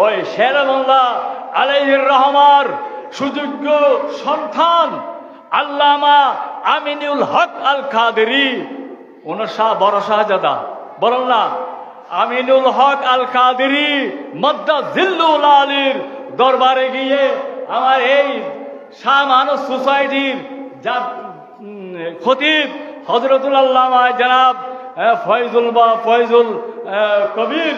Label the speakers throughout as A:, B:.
A: ওই শের মোল্লা আলাইহির রহমার সুযোগ্য সন্তান আল্লামা আমিনুল হক আল কাদেরী, ওনার বড় শাহজাদা, বলেন না, আমিনুল হক আল কাদেরী মদ্দাজিল্লুল আলীর দরবারে গিয়ে আমার এই শাহ মানস সোসাইটির যা খতিব হযরতুল আল্লামা জনাব ফয়জুল কবির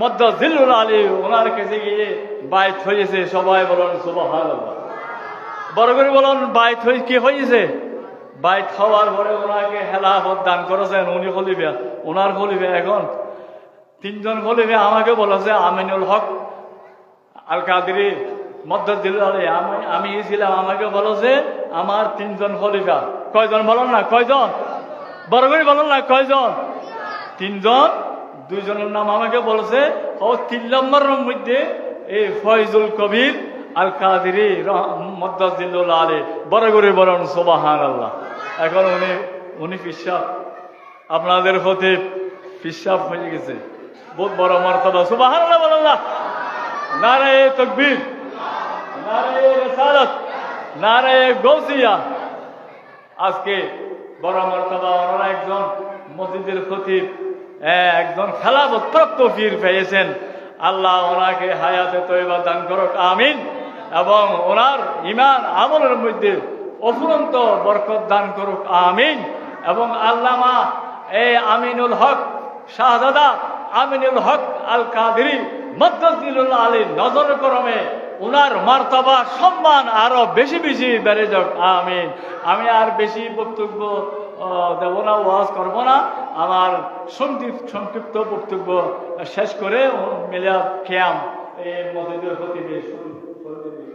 A: মদ্দাজিল্লুল আলী ওনার কাছে গিয়ে বাইত হয়েছে। সবাই বলেন সুবহানাল্লাহ, বড় করে বলুন বাইত হয়ে কি হয়েছে? বাইত হওয়ার পরে ওনাকে খেলাফত দান করেছেন উনি খলিফা, ওনার খলিফা। এখন তিনজন খলিফা আমাকে বলেছে আমিনুল হক আল কাদেরী মদ্দাজিল্লুল আলী, আমি ছিলাম, আমাকে বলেছে আমার তিনজন খলিফা। কয়জন বলুন না, কয়জন? বড় করে বলুন না, কয়জন? তিনজন। দুইজনের নাম আমাকে বলেছে, ও 3 নম্বরের মধ্যে এই ফয়জুল কবির আল কাদেরী মদ্দাজিল্লুল আলী। বড় করে বলুন সুবহানাল্লাহ। এখন উনি পিসাব, আপনাদের হতে পিসাব হয়ে গেছে, বহুত বড় মর্যাদা। সুবহানাল্লাহ বলেন না। নারায়ে তাকবীর, নারায়ে রিসালাত, নারায়ে গাউসিয়া। আজকে বড় মর্যাদা, ওনারা একজন মসজিদের খতিব, একজন খেলাফত প্রাপ্ত পীর পেয়েছেন। আল্লাহ ওনাকে হায়াতে তয়্যিবা দান করুক, আমিন। এবং ওনার ঈমান আমলের মধ্যে অফুরন্ত বরকত দান করুক, আমিন। এবং আল্লামা এই আমিনুল হক শাহজাদা আমিনুল হক আল কাদেরী মদ্দাজিল্লুল আলী নজর করমে ওনার মার্তবা সম্মান আরো বেশি বেশি বেড়ে যাক, আমিন। আমি আর বেশি বক্তব্য দেব না, ওয়াজ করব না। আমার সংক্ষিপ্ত বক্তব্য শেষ করে মিলাদ কিয়াম এই মসজিদের খতিবে শুরু করে দিই।